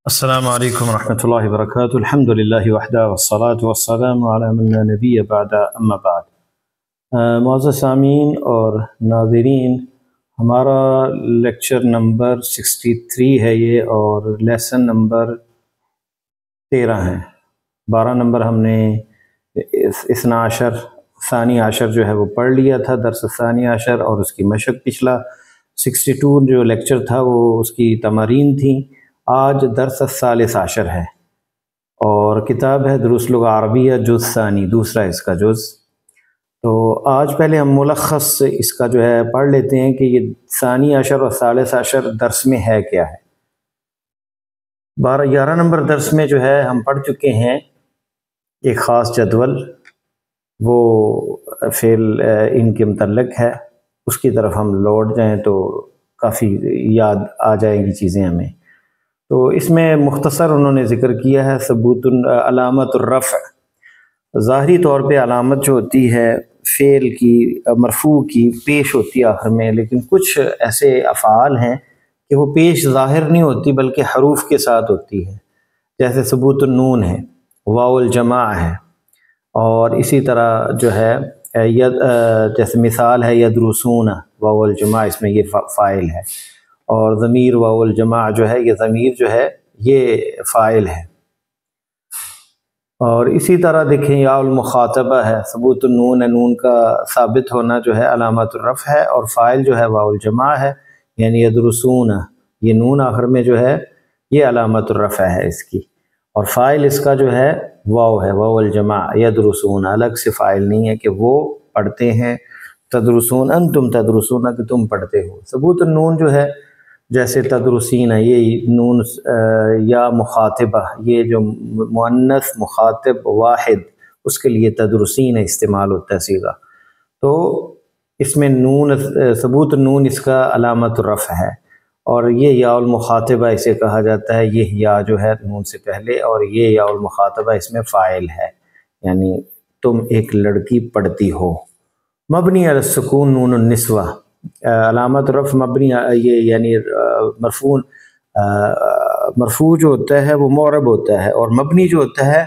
السلام علیکم ورحمۃ اللہ وبرکاتہ۔ الحمد للہ وحدہ والصلاة والسلام علی من لا نبی بعد اما بعد۔ معزز سامعین اور ناظرین، ہمارا لیکچر نمبر 63 ہے یہ، اور لیسن نمبر 13 ہے۔ 12 نمبر ہم نے اثنا عشر ثانی عشر جو ہے وہ پڑھ لیا تھا، درس ثانی عشر، اور اس کی مشق پچھلا 62 جو لیکچر تھا وہ اس کی تمارین تھیں۔ آج درس الثالث عشر ہے، اور کتاب ہے دروس لغہ عربیہ جز ثانی، دوسرا اس کا جز۔ تو آج پہلے ہم ملخص اس کا جو ہے پڑھ لیتے ہیں کہ یہ ثانی عشر اور ثالث عشر درس میں ہے کیا ہے۔ 11 نمبر درس میں جو ہے ہم پڑھ چکے ہیں ایک خاص جدول، وہ فعل ان کے متعلق ہے، اس کی طرف ہم لوٹ جائیں تو کافی یاد آ جائیں گی چیزیں ہمیں۔ تو اس میں مختصر انہوں نے ذکر کیا ہے ثبوت علامت الرفع، ظاہری طور پہ علامت جو ہوتی ہے فعل کی مرفوع کی پیش ہوتی ہے آخر میں، لیکن کچھ ایسے افعال ہیں کہ وہ پیش ظاہر نہیں ہوتی بلکہ حروف کے ساتھ ہوتی ہے، جیسے ثبوت النون ہے، واو الجماع ہے، اور اسی طرح جو ہے جیسے مثال ہے یدرسون، واو الجماع اس میں یہ فاعل ہے، اور ضمیر واو الجماع جو ہے یہ ضمیر جو ہے یہ فاعل ہے۔ اور اسی طرح دیکھیں یا المخاطبہ ہے، ثبوت النون ہے، نون کا ثابت ہونا جو ہے علامت الرفع ہے، اور فاعل جو ہے واو الجماع ہے، یعنی یدرسون، یہ نون آخر میں جو ہے یہ علامت الرفع ہے اس کی، اور فاعل اس کا جو ہے واو ہے، واو الجماع، یدرسون الگ سے فاعل نہیں ہے کہ وہ پڑھتے ہیں، تدرسون انتم تدرسون کہ تم پڑھتے ہو۔ ثبوت النون جو ہے جیسے تدرسین ہے، یہ نون یا مخاطبہ، یہ جو مؤنث مخاطب واحد اس کے لیے تدرسین استعمال ہوتا ہے صیغہ، تو اس میں نون ثبوت النون اس کا علامت الرفع ہے، اور یہ یا المخاطبہ اسے کہا جاتا ہے، یہ یا جو ہے نون سے پہلے، اور یہ یا المخاطبہ اس میں فاعل ہے، یعنی تم ایک لڑکی پڑھتی ہو۔ مبنی علی السکون نون النسوہ، علامت رفع مبنی، یہ یعنی مرفوع جو ہوتا ہے وہ معرب ہوتا ہے، اور مبنی جو ہوتا ہے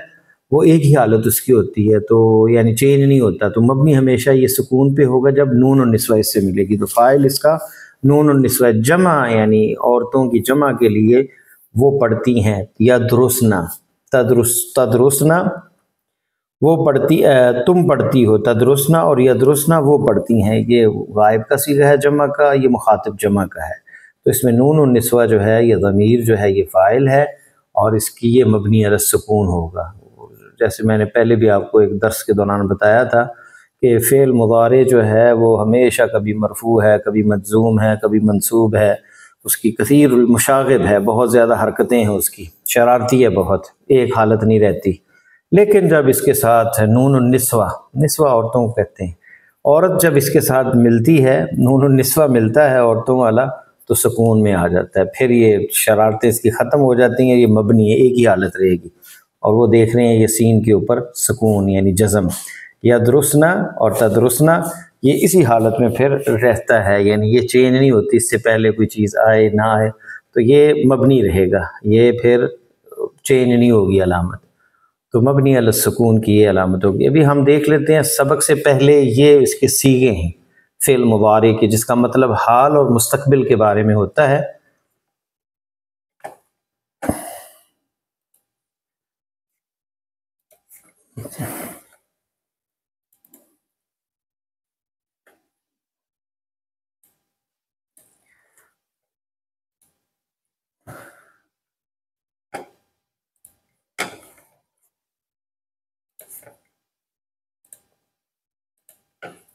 وہ ایک ہی حالت اس کی ہوتی ہے، تو یعنی چینج نہیں ہوتا، تو مبنی ہمیشہ یہ سکون پہ ہوگا جب نون النسوہ اس سے ملے گی، تو فاعل اس کا نون النسوہ، جمع یعنی عورتوں کی جمع کے لیے وہ پڑھتی ہیں، یا درسنا، تدرسنا وہ پڑھتی، تم پڑھتی ہو، تدرسنا اور یدرسنا وہ پڑھتی ہیں، یہ غائب کا صیغہ ہے جمع کا، یہ مخاطب جمع کا ہے، تو اس میں نون النسوہ جو ہے یہ ضمیر جو ہے یہ فاعل ہے، اور اس کی یہ مبنی علی السکون ہوگا۔ جیسے میں نے پہلے بھی آپ کو ایک درس کے دوران بتایا تھا کہ فعل مضارع جو ہے وہ ہمیشہ کبھی مرفوع ہے، کبھی مجزوم ہے، کبھی منصوب ہے، اس کی کثیر المشاغب ہے، بہت زیادہ حرکتیں ہیں اس کی، شرارتی ہے بہت، ایک حالت نہیں رہتی، لیکن جب اس کے ساتھ نون النسوہ، نسوہ عورتوں کو کہتے ہیں، عورت جب اس کے ساتھ ملتی ہے، نون النسوہ ملتا ہے عورتوں والا، تو سکون میں آ جاتا ہے، پھر یہ شرارتیں اس کی ختم ہو جاتی ہیں، یہ مبنی ہے، ایک ہی حالت رہے گی، اور وہ دیکھ رہے ہیں یہ سین کے اوپر سکون یعنی جزم، یا درسنا اور تدرسنا یہ اسی حالت میں پھر رہتا ہے، یعنی یہ چینج نہیں ہوتی، اس سے پہلے کوئی چیز آئے نہ آئے تو یہ مبنی رہے گا، یہ پھر چینج نہیں ہوگی علامت، تو مبنی علی السکون کی یہ علامت ہوگی۔ ابھی ہم دیکھ لیتے ہیں سبق سے پہلے یہ اس کے صیغے ہیں فعل مضارع کے، جس کا مطلب حال اور مستقبل کے بارے میں ہوتا ہے۔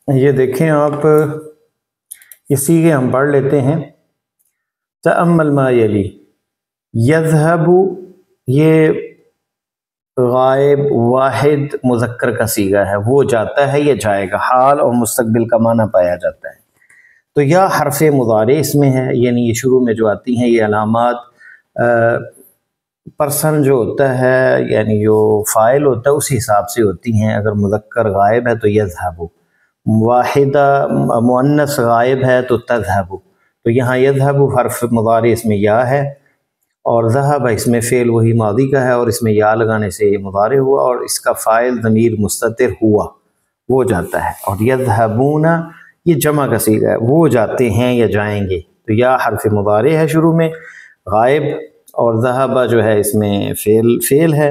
یہ دیکھیں آپ، یہ صیغے ہم پڑھ لیتے ہیں۔ تأمل ما یلی، یذهب یہ غائب واحد مذکر کا صیغہ ہے، وہ جاتا ہے یا جائے گا، حال اور مستقبل کا معنی پایا جاتا ہے، تو یا حرف مضارع اس میں ہے، یعنی یہ شروع میں جو آتی ہیں یہ علامات پرسن جو ہوتا ہے یعنی جو فاعل ہوتا ہے اس حساب سے ہوتی ہیں، اگر مذکر غائب ہے تو یذهب، واحدہ مؤنث غائب ہے تو تذهب، تو یہاں یذهب حرف مضارع اس میں یا ہے، اور ذہب اس میں فعل وہی ماضی کا ہے اور اس میں یا لگانے سے یہ مضارع ہوا اور اس کا فاعل ضمیر مستتر ہوا، وہ جاتا ہے۔ اور یذہبون یہ جمع کا صیغہ ہے، وہ جاتے ہیں یا جائیں گے، تو یا حرف مضارع ہے شروع میں غائب، اور ذہب جو ہے اس میں فعل ہے،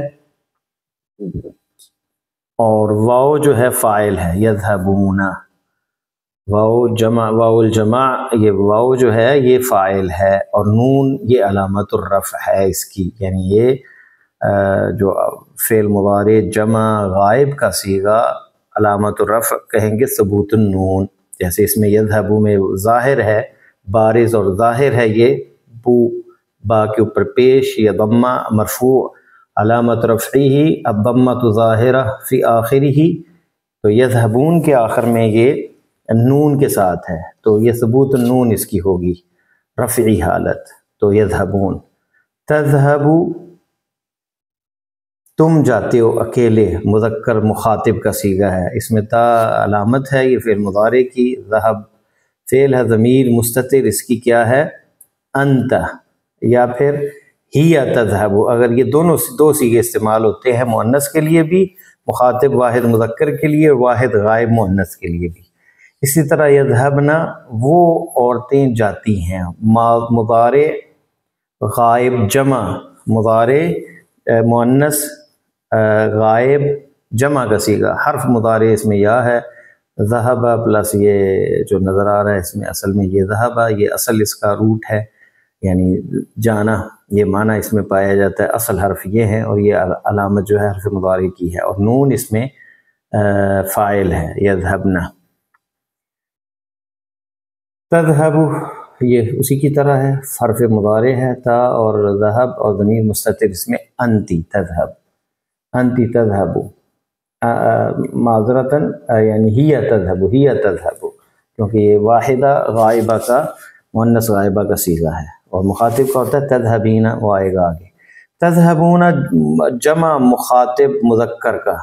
اور واو جو ہے فاعل ہے یذہبون، واو الجمع، یہ واو جو ہے یہ فاعل ہے، اور نون یہ علامت الرفع ہے اس کی، یعنی یہ جو فعل مضارع جمع غائب کا صیغہ علامت الرفع کہیں گے ثبوت النون، جیسے اس میں یذہبو میں ظاہر ہے، بارز اور ظاہر ہے یہ بو، با کے اوپر پیش یا ضمہ مرفوع، علامت رفعہ الضمۃ ظاہرہ فی آخرہ، تو یذہبون کے آخر میں یہ نون کے ساتھ ہے، تو یہ ثبوت النون اس کی ہوگی رفعی حالت، تو یذہبون۔ تذہبو تم جاتے ہو اکیلے، مذکر مخاطب کا صیغہ ہے، اس میں تا علامت ہے یہ فعل مضارع کی، ذہب فعل ہے ضمیر مستتر، اس کی کیا ہے انت، یا پھر ہی تذہب، اگر یہ دو صیغے استعمال ہوتے ہیں مؤنث کے لیے بھی، مخاطب واحد مذکر کے لیے، واحد غائب مؤنث کے لیے بھی۔ اسی طرح یذہبنا وہ عورتیں جاتی ہیں، مضارع غائب جمع، مضارع مؤنث غائب جمع کا صیغہ، حرف مضارع اس میں یا ہے، ذہب پلس یہ جو نظر آ رہا ہے اس میں اصل میں یہ ذہب، یہ اصل اس کا روٹ ہے، یعنی جانا، یہ معنی اس میں پایا جاتا ہے، اصل حرف یہ ہے، اور یہ علامت جو ہے حرف مضارع کی ہے، اور نون اس میں فاعل ہے یذہبنا۔ تذہب یہ اسی کی طرح ہے، حرف مضارع ہے تا، اور ذہب اور ضمیر مستتر اس میں انتی تذہب، انتی تذہب، معذرتاً یعنی ہی تذہب، کیونکہ یہ واحدہ غائبہ کا مؤنث غائبہ کا صیغہ ہے، اور مخاطب کا ہوتا ہے تذہبین، وہ آئے گا آگے۔ تذہبون جمع مخاطب مذکر کا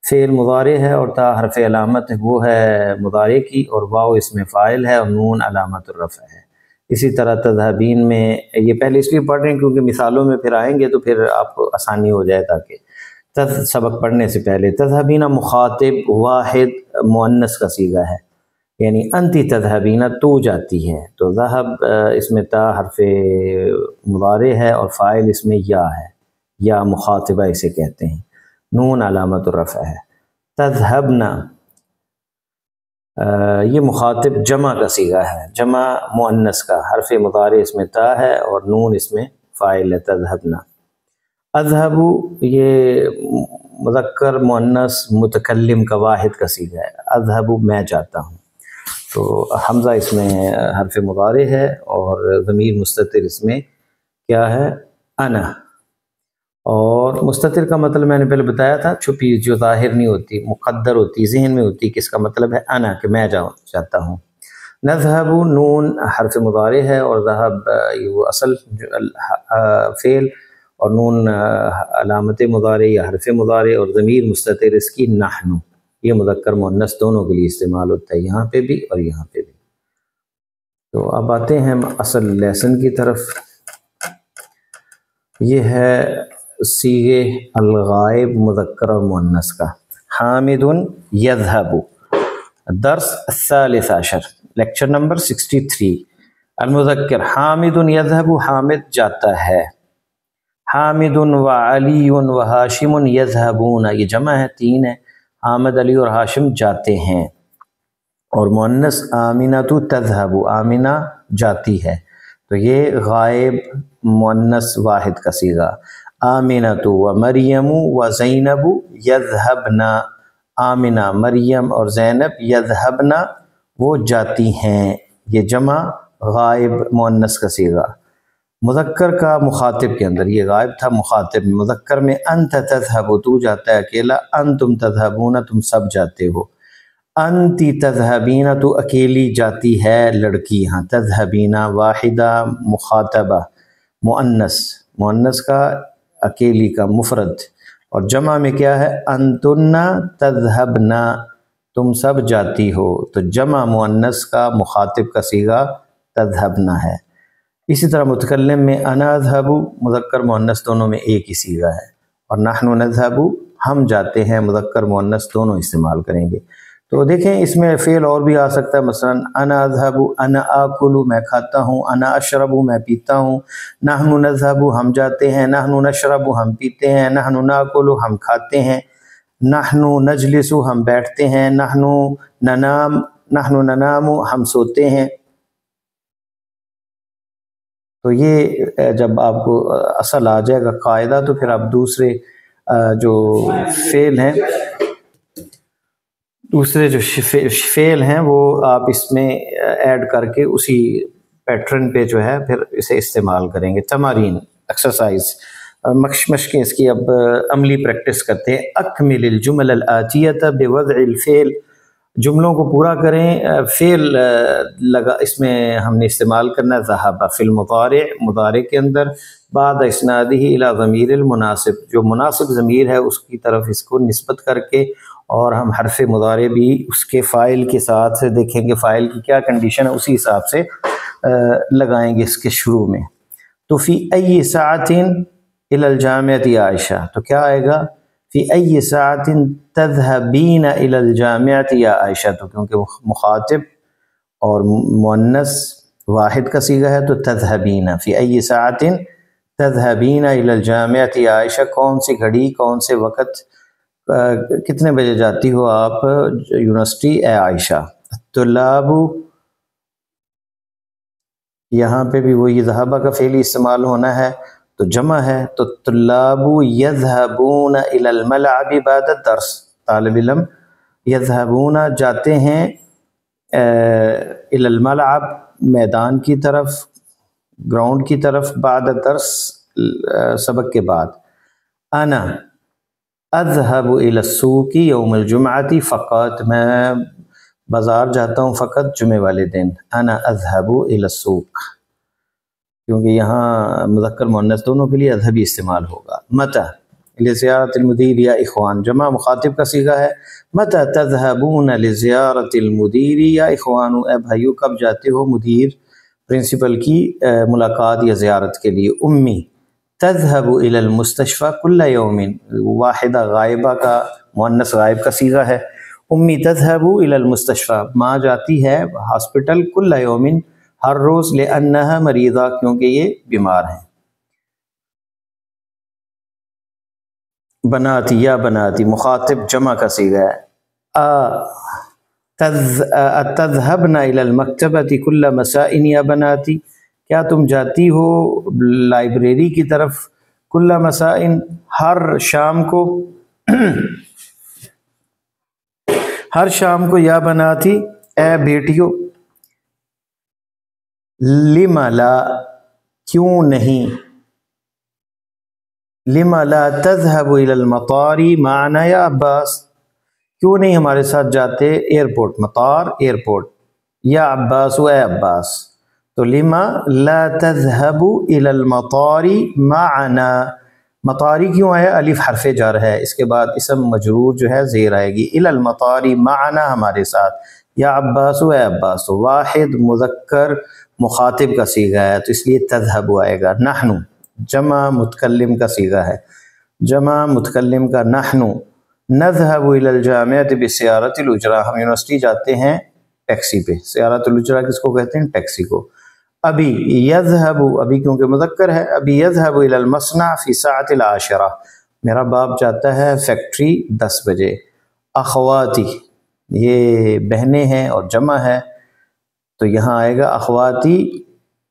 فعل مضارع ہے، اور تا حرف علامت وہ ہے مضارع کی، اور واو اس میں فاعل ہے، اور نون علامت الرفع ہے۔ اسی طرح تذہبین میں یہ پہلے اس لیے پڑھ رہے ہیں کیونکہ مثالوں میں پھر آئیں گے تو پھر آپ کو آسانی ہو جائے، تاکہ سبق پڑھنے سے پہلے۔ تذہبین مخاطب واحد مؤنث کا صیغہ ہے، یعنی انتی تذہبین تو جاتی ہے، تو ذہب اس میں تا حرف مضارع ہے، اور فاعل اس میں یا ہے، یا مخاطبہ اسے کہتے ہیں، نون علامت الرفع ہے۔ تذہبنا یہ مخاطب جمع کا صیغہ ہے، جمع مؤنث کا، حرف مضارع اس میں تا ہے، اور نون اس میں فاعل ہے تذہبنا۔ اذہب یہ مذکر مؤنث متکلم کا واحد کا صیغہ ہے، اذہب میں جاتا ہوں، تو حمزہ اس میں حرف مضارع ہے، اور ضمیر مستتر اس میں کیا ہے انا، اور مستتر کا مطلب میں نے پہلے بتایا تھا، چھپی جو ظاہر نہیں ہوتی، مقدر ہوتی، ذہن میں ہوتی، کس کا مطلب ہے انا، کہ میں جاتا ہوں۔ نذهب نون حرف مضارع ہے، اور ذهب یہ وہ اصل فعل، اور نون علامت مضارع یا حرف مضارع، اور ضمیر مستتر اس کی نحن، یہ مذکر مؤنث دونوں کے لیے استعمال ہوتا ہے، یہاں پہ بھی اور یہاں پہ بھی۔ تو اب آتے ہیں ہم اصل لیسن کی طرف۔ یہ ہے صیغے الغائب مذکر اور مؤنث کا۔ حامد یذهب، درس الثالث عشر، لیکچر نمبر 63۔ المذکر حامد یذهب، حامد جاتا ہے۔ حامد و علی و ہاشم یذهبون، یہ جمع ہے، تین ہے، حامد علی اور ہاشم جاتے ہیں۔ اور مؤنث آمنہ تذهب، آمنہ جاتی ہے، تو یہ غائب مؤنث واحد کا صیغہ۔ آمنہ و مریم و زینب یذهبن، آمنہ مریم اور زینب یذهبن وہ جاتی ہیں، یہ جمع غائب مؤنث کا صیغہ۔ مذکر کا مخاطب کے اندر، یہ غائب تھا مخاطب، مذکر میں انت تذهب، تو جاتا ہے اکیلا، انتم تذهبون تم سب جاتے ہو، انتی تذهبین تو اکیلی جاتی ہے لڑکی، ہاں تذهبین واحدہ مخاطبہ مؤنث، مؤنث کا اکیلی کا مفرد، اور جمع میں کیا ہے انتن تذهبن تم سب جاتی ہو، تو جمع مؤنث کا مخاطب کا صیغہ تذهبن ہے۔ اسی طرح متکلم میں انا اذهب مذکر مؤنث دونوں میں ایک ہی صیغہ ہے، اور نحن نذهب ہم جاتے ہیں مذکر مؤنث دونوں استعمال کریں گے۔ تو دیکھیں اس میں فعل اور بھی آ سکتا ہے، مثلا انا اذهب انا آکل میں کھاتا ہوں، انا اشرب میں پیتا ہوں، نحن نذهب ہم جاتے ہیں، نحن نشرب ہم پیتے ہیں، نحن ناکل ہم کھاتے ہیں، نحن نجلس ہم بیٹھتے ہیں، نحن ننام ہم سوتے ہیں۔ تو یہ جب آپ کو اصل آ جائے گا قاعدہ تو پھر آپ دوسرے جو فعل ہیں وہ آپ اس میں ایڈ کر کے اسی پیٹرن پہ جو ہے پھر اسے استعمال کریں گے۔ تمارین ایکسرسائز مشق اس کی اب عملی پریکٹس کرتے ہیں۔ اکمل الجمل الآتیۃ بوضع الفعل، جملوں کو پورا کریں، فعل لگا اس میں ہم نے استعمال کرنا ہے ذہب فی المضارع، مضارع کے اندر، بعد اسنادہ الی ضمیر المناسب، جو مناسب ضمیر ہے اس کی طرف اس کو نسبت کر کے، اور ہم حرف مضارع بھی اس کے فاعل کے ساتھ سے دیکھیں گے فاعل کی کیا کنڈیشن ہے اسی حساب سے لگائیں گے اس کے شروع میں۔ تو فی ای ساعۃ الی الجامعۃ عائشہ، تو کیا آئے گا؟ فی ای ساعۃ تذهبین الی الجامعۃ یا عائشہ، تو کیونکہ وہ مخاطب اور مؤنث واحد کا صیغہ ہے تو تذهبین، فی ای ساعۃ تذهبین الی الجامعۃ یا عائشہ، کون سی گھڑی کون سے وقت کتنے بجے جاتی ہو آپ یونیورسٹی اے عائشہ۔ طلاب، یہاں پہ بھی وہی ذہبہ کا فعلی استعمال ہونا ہے تو جمع ہے، تو طلاب یذهبون الی الملعب بعد الدرس، طالب علم یذهبون جاتے ہیں الی الملعب میدان کی طرف، گراؤنڈ کی طرف، بعد الدرس سبق کے بعد۔ انا اذهب الى السوق یوم الجمعۃ فقط، میں بازار جاتا ہوں فقط جمعے والے دن۔ انا اذهب الى السوق، کیونکہ یہاں مذکر مؤنث دونوں کے لیے اذهب استعمال ہوگا۔ متى لزیارت المدیر یا اخوان، جمع مخاطب کا صیغہ ہے۔ متى تذهبون لزیارت المدیر یا اخوان، اے بھائیو کب جاتے ہو مدیر پرنسپل کی ملاقات یا زیارت کے لیے۔ امی تذهب الى المستشفى كل يوم، واحدہ غائبہ کا مؤنث غائب کا صیغہ ہے۔ امی تذهب الى المستشفى، ماں جاتی ہے ہاسپٹل كل يوم ہر روز، لأنها مریضہ کیونکہ یہ بیمار ہیں۔ بناتی یا بناتی مخاطب جمع کا صیغہ ہے۔ تذهبن الى المکتبۃ كل مساء یا بناتی، کیا تم جاتی ہو لائبریری کی طرف کل مساء ہر شام کو، ہر شام کو، یا بناتی اے بیٹیوں۔ لما لا کیوں نہیں، لما لا تذهب الى المطار معنا یا عباس، کیوں نہیں ہمارے ساتھ جاتے ایئرپورٹ، مطار ایئرپورٹ، یا عباس و اے عباس۔ تو لما لا تذهب الى المطار معنا، مطاری کیوں آیا؟ الف حرف جر ہے، اس کے بعد اسم مجرور جو ہے زیر آئے گی، الى المطار معنا ہمارے ساتھ، یا عباس و اے عباس، واحد مذکر مخاطب کا صیغہ ہے تو اس لیے تذهب آئے گا۔ نحن جمع متکلم کا صیغہ ہے، جمع متکلم کا نحن نذهب الى الجامعۃ بسیارۃ الاجرہ، ہم یونیورسٹی جاتے ہیں ٹیکسی پہ، سیارۃ الاجرہ کس کو کہتے ہیں؟ ٹیکسی کو۔ ابھی یذهب، ابھی کیونکہ مذکر ہے، ابھی یذهب الى المصنع فی الساعۃ العاشرہ، میرا باپ جاتا ہے فیکٹری 10 بجے۔ اخواتی یہ بہنیں ہیں اور جمع ہے تو یہاں آئے گا اخواتی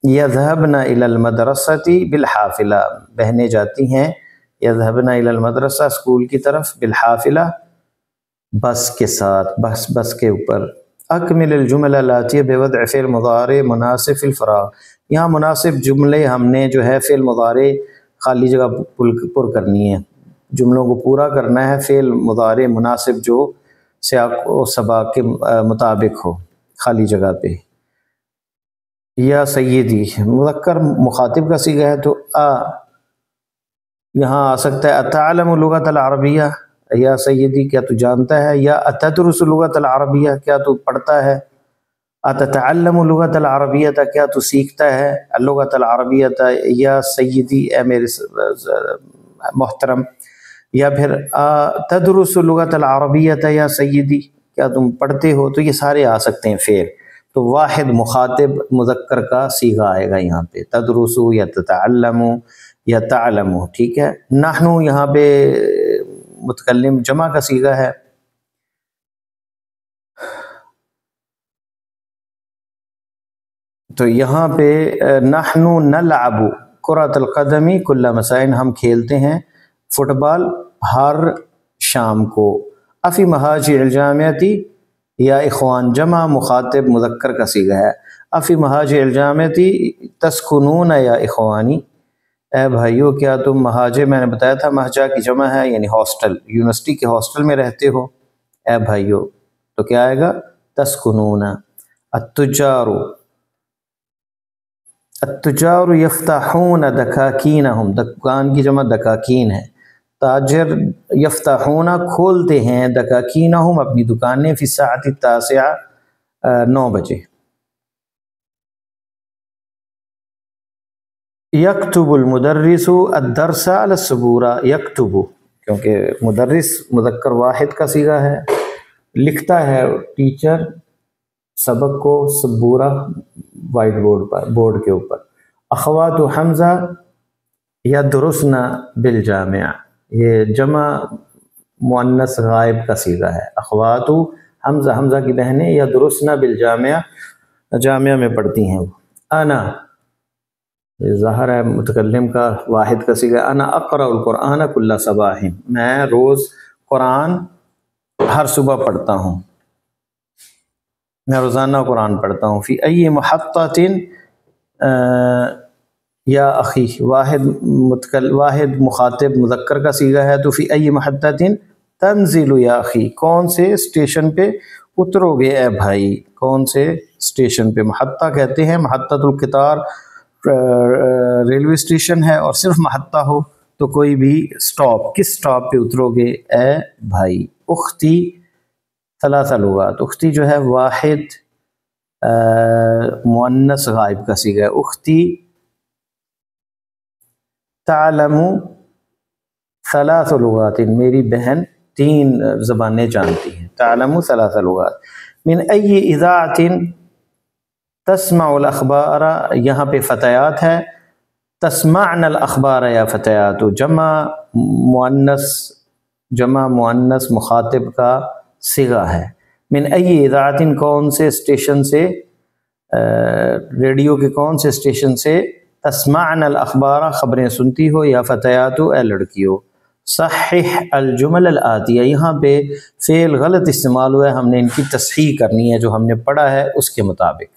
یذهبن الى المدرسۃ بالحافلہ، بہنیں جاتی ہیں یذهبن الى المدرسہ اسکول کی طرف، بالحافلہ بس کے ساتھ، بس کے اوپر۔ اکمل الجمل الآتیہ بوضع فعل مضارع مناسب فی الفراغ، یہاں مناسب جملے ہم نے جو ہے فعل مضارع خالی جگہ پر کرنی ہے، جملوں کو پورا کرنا ہے فعل مضارع مناسب جو سیاق و سباق کے مطابق ہو خالی جگہ پہ۔ یا سیدی مذکر مخاطب کا صیغہ ہے تو یہاں آ سکتا ہے اتعلم لغت العربیہ، یا سیدی کیا تو جانتا ہے، یا اتدرس لغت العربیہ کیا تو پڑھتا ہے، اتتعلم لغت العربیت، کیا تو سیکھتا ہے لغت العربیت یا سیدی اے میرے محترم، یا پھر تدرس لغت العربیت یا سیدی، کیا تم پڑھتے ہو، تو یہ سارے آ سکتے ہیں فعل. تو واحد مخاطب مذکر کا صیغہ آئے گا یہاں پہ، تدرس یا تتعلم یا تعلم. ٹھیک ہے. نحن یہاں پہ متکلم جمع کا صیغہ ہے. تو یہاں پہ نحن نلعب کرۃ القدم کل مساء، ہم کھیلتے ہیں فٹ بال ہر شام کو. افی مہاجر الجامعتی یا اخوان، جمع مخاطب مذکر کا صیغہ ہے. افی مہاجر الجامعتی تسکنون یا اخوانی، اے بھائیو کیا تم مہاجر، میں نے بتایا تھا مہجا کی جمع ہے یعنی ہاسٹل، یونیورسٹی کے ہاسٹل میں رہتے ہو. اے بھائیو تو کیا آئے گا تسکنون. التجار یفتحون دکاکینہم، دکان کی جمع دکاکین ہے. تاجر یفتحون کھولتے ہیں، دکاکینہم اپنی دکانیں، فی الساعۃ التاسعہ 9 بجے. یکتب المدرس الدرس علی السبورہ، یکتب کیونکہ مدرس مذکر واحد کا صیغہ ہے، لکھتا ہے ٹیچر سبق کو سبورہ وائٹ بورڈ پر، بورڈ کے اوپر. اخوات حمزہ یدرسن بالجامعہ، یہ جمع مؤنث غائب کا صیغہ ہے. اخوات حمزہ، حمزہ کی بہنیں، یدرسن بالجامعہ، جامعہ میں پڑھتی ہیں وہ. انا ظاہر ہے متکلم کا واحد کا صیغہ، انا اقرأ القرآن کل صباح، میں روز قرآن ہر صبح پڑھتا ہوں، میں روزانہ قرآن پڑھتا ہوں. فی ای محطۃ یا اخی، واحد مخاطب مذکر کا صیغہ ہے، تو فی ای محطۃ تنزل یا اخی، کون سے اسٹیشن پہ اترو گے اے بھائی، کون سے اسٹیشن پہ. محطہ کہتے ہیں، محطۃ القطار ریلوے اسٹیشن ہے، اور صرف محطہ ہو تو کوئی بھی سٹاپ، کس سٹاپ پہ اترو گے اے بھائی. اختی ثلاثہ لغات، اختی جو ہے واحد مؤنث غائب کا صیغہ ہے. اختی تعلم ثلاث لغات، میری بہن 3 زبانیں جانتی ہیں. تعلم ثلاث لغات. من ای اذاعۃ تسمع الاخبار، یہاں پہ فتیات ہے، تسمعن الاخبار یا فتیات، جمع مؤنث مخاطب کا صیغہ ہے. من ای اذاعۃ، کون سے اسٹیشن سے، ریڈیو کے کون سے اسٹیشن سے، تسمعن الاخبار خبریں سنتی ہو، یا فتیات اے لڑکیوں. صحح الجمل الآتیہ، یہاں پہ فعل غلط استعمال ہوا ہے، ہم نے ان کی تصحیح کرنی ہے، جو ہم نے پڑھا ہے اس کے مطابق.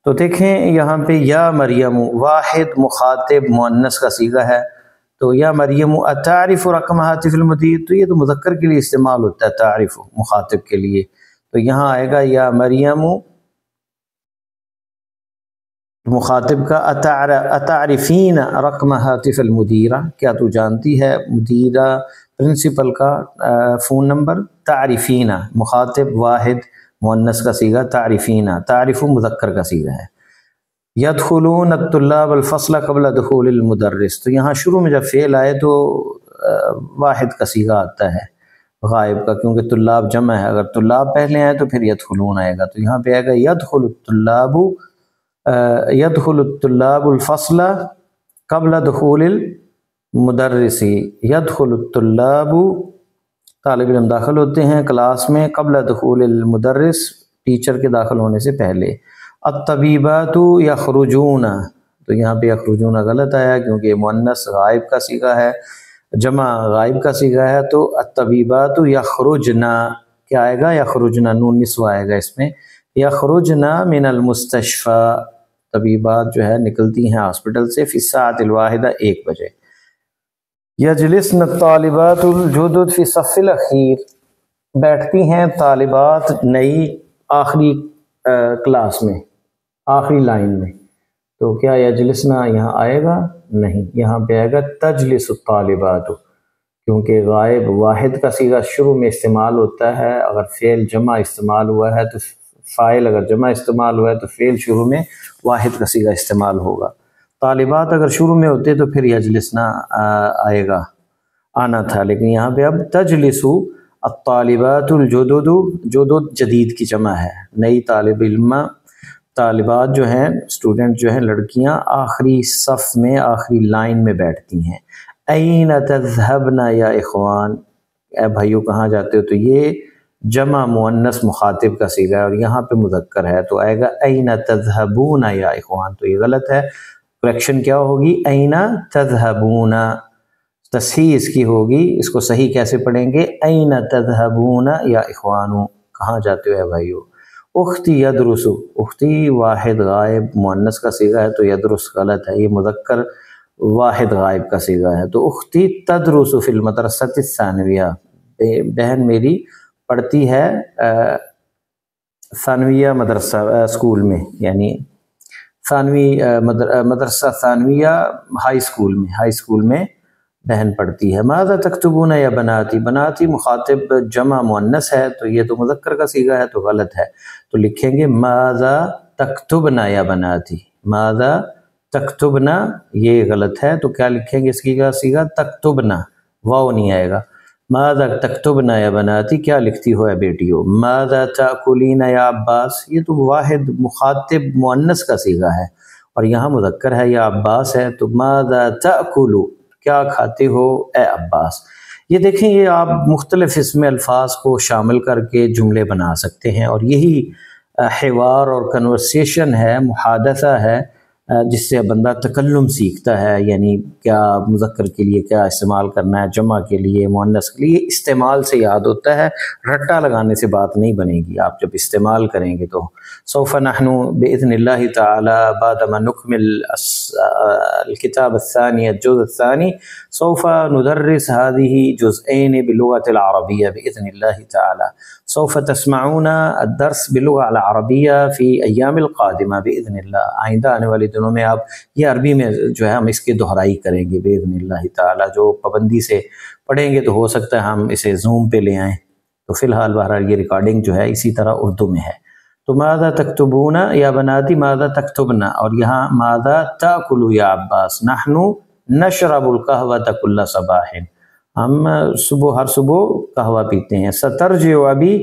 تو دیکھیں یہاں پہ یا مریم واحد مخاطب مؤنث کا صیغہ ہے، تو یا مریم اتعرف رقم ہاتف المدیر، تو یہ تو مذکر کے لیے استعمال ہوتا ہے، تعرف مخاطب کے لیے، تو یہاں آئے گا یا مریم مخاطب کا. اتعرفین رقم ہاتف المدیرہ، کیا تو جانتی ہے مدیرہ پرنسپل کا فون نمبر. تعرفین مخاطب واحد مؤنث کا صیغہ، تعرفین، تعرف مذکر کا صیغہ ہے. یدخلون الطلاب الفصل قبل دخول المدرس، تو یہاں شروع میں جب فعل آئے تو واحد کا صیغہ آتا ہے غائب کا، کیونکہ طلاب جمع ہے، اگر طلاب پہلے آئے تو پھر یدخلون آئے گا. تو یہاں پہ آئے گا یدخل الطلاب الفصل قبل دخول المدرس. یدخل الطلاب، طالب علم داخل ہوتے ہیں کلاس میں، قبل دخول المدرس، ٹیچر کے داخل ہونے سے پہلے. الطبیبات یخرجون، تو یہاں پہ یخرجون غلط آیا کیونکہ مؤنث غائب کا صیغہ ہے، جمع غائب کا صیغہ ہے. تو الطبیبات یخرجنا، کیا آئے گا یخرجنا، نون نسوہ آئے گا اس میں. یخرجنا من المستشفى، طبیبات جو ہے نکلتی ہیں ہاسپٹل سے، فی الساعۃ الواحدہ 1 بجے. یجلسن الطالبات الجدد فی الصف الاخیر، بیٹھتی ہیں طالبات نئی آخری کلاس میں، آخری لائن میں. تو کیا یجلسنا یہاں آئے گا؟ نہیں، یہاں پہ آئے گا تجلس الطالبات، کیونکہ غائب واحد کا صیغہ شروع میں استعمال ہوتا ہے، اگر فعل جمع استعمال ہوا ہے تو فاعل اگر جمع استعمال ہوا ہے تو فعل شروع میں واحد کا صیغہ استعمال ہوگا۔ طالبات اگر شروع میں ہوتے تو پھر یجلسنا آئے گا، آنا تھا، لیکن یہاں پہ اب تجلسو الطالبات الجدد، جدد جدید کی جمع ہے، نئی طالب علم طالبات جو ہیں، اسٹوڈنٹ جو ہیں، لڑکیاں آخری صف میں آخری لائن میں بیٹھتی ہیں۔ این تذهبن یا اخوان، اے بھائیو کہاں جاتے ہو، تو یہ جمع مؤنث مخاطب کا صیغہ ہے اور یہاں پہ مذکر ہے تو آئے گا این تذهبون یا اخوان، تو یہ غلط ہے، کریکشن کیا ہوگی، این تذهبون، تصحیح اس کی ہوگی، اس کو صحیح کیسے پڑھیں گے، این تذهبون یا اخوان، کہاں جاتے ہو اے بھائیو۔ اختی یدرس، اختی واحد غائب مؤنث کا صیغہ ہے تو یدرس غلط ہے، یہ مذکر واحد غائب کا صیغہ ہے، تو اختی تدرس فی المدرسۃ الثانویہ، بہن میری پڑھتی ہے ثانویہ مدرسہ اسکول میں، یعنی ثانوی مدرسہ ثانویہ ہائی اسکول میں بہن پڑھتی ہے۔ ماذا تکتبون یا بناتی، بناتی مخاطب جمع مؤنث ہے تو یہ تو مذکر کا صیغہ ہے تو غلط ہے، تو لکھیں گے ماذا تکتبنا یا بناتی، ماذا تکتبنا، یہ غلط ہے تو کیا لکھیں گے اس کی کا صیغہ، تکتبنا، واو نہیں آئے گا، ماذا تکتبنا یا بناتی، کیا لکھتی ہو اے بیٹیو۔ ماذا تاکلین یا عباس، یہ تو واحد مخاطب مؤنث کا صیغہ ہے اور یہاں مذکر ہے یا عباس ہے، تو ماذا تاکلو، کیا کھاتے ہو اے عباس۔ یہ دیکھیں، یہ آپ مختلف اس میں الفاظ کو شامل کر کے جملے بنا سکتے ہیں اور یہی حوار اور کنورسیشن ہے، محادثہ ہے، جس سے بندہ تکلم سیکھتا ہے، یعنی کیا مذکر کے لیے کیا استعمال کرنا ہے، جمع کے لیے، مؤنث کے لیے، استعمال سے یاد ہوتا ہے، رٹا لگانے سے بات نہیں بنے گی، آپ جب استعمال کریں گے تو۔ سوف نحن باذن اللہ تعالی بعد ما نکمل الکتاب الثانی الجزء الثانی سوف ندرس هذه جزئين باللغة العربية بإذن الله تعالى، سوف تسمعون الدرس باللغة العربية في أيام القادمة بإذن الله، آئندہ آنے والے دنوں میں آپ یہ عربی میں جو ہے ہم اس کی دہرائی کریں گے بإذن اللہ تعالی، جو پابندی سے پڑھیں گے تو ہو سکتا ہے ہم اسے زوم پہ لے آئیں، تو فی الحال بہرحال یہ ریکارڈنگ جو ہے اسی طرح اردو میں ہے۔ تو ماذا تکتبون یا بناتی ماذا تکتبنا، اور یہاں ماذا تاکلو یا عباس، نحن نشرب القہوۃ کل صباح، ہم ہر صبح قہوہ پیتے ہیں۔ سترجع ابی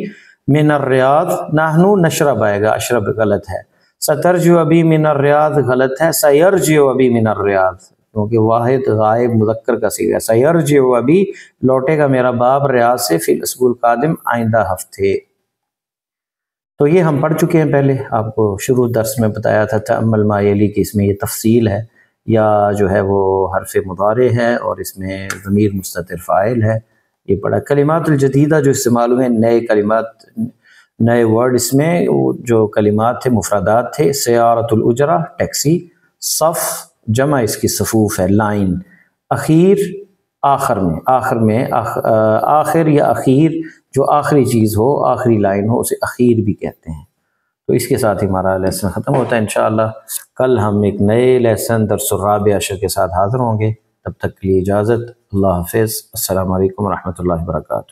من الریاض، نحن نشرب آئے گا، اشرب غلط ہے، سترجع ابی من الریاض غلط ہے، سیرجع ابی من الریاض، کیونکہ واحد غائب مذکر کا صیغہ، سیرجع ابی لوٹے گا میرا باپ ریاض سے، فی الاسبوع القادم آئندہ ہفتے۔ تو یہ ہم پڑھ چکے ہیں پہلے، آپ کو شروع درس میں بتایا تھا تأمل ما یلی کی اس میں یہ تفصیل ہے، یا جو ہے وہ حرف مضارع ہے اور اس میں ضمیر مستتر فاعل ہے، یہ پڑھا۔ کلمات الجدیدہ جو استعمال ہوئے، نئے کلمات، نئے ورڈ، اس میں جو کلمات تھے مفردات تھے، سیارۃ الاجرہ ٹیکسی، صف جمع اس کی صفوف ہے، لائن، اخیر آخر میں آخر یا اخیر، جو آخری چیز ہو، آخری لائن ہو، اسے اخیر بھی کہتے ہیں۔ تو اس کے ساتھ ہی ہمارا لیسن ختم ہوتا ہے، انشاءاللہ کل ہم ایک نئے لیسن درس الرابع عشر کے ساتھ حاضر ہوں گے، تب تک کے لیے اجازت، اللہ حافظ، السلام علیکم ورحمۃ اللہ وبرکاتہ۔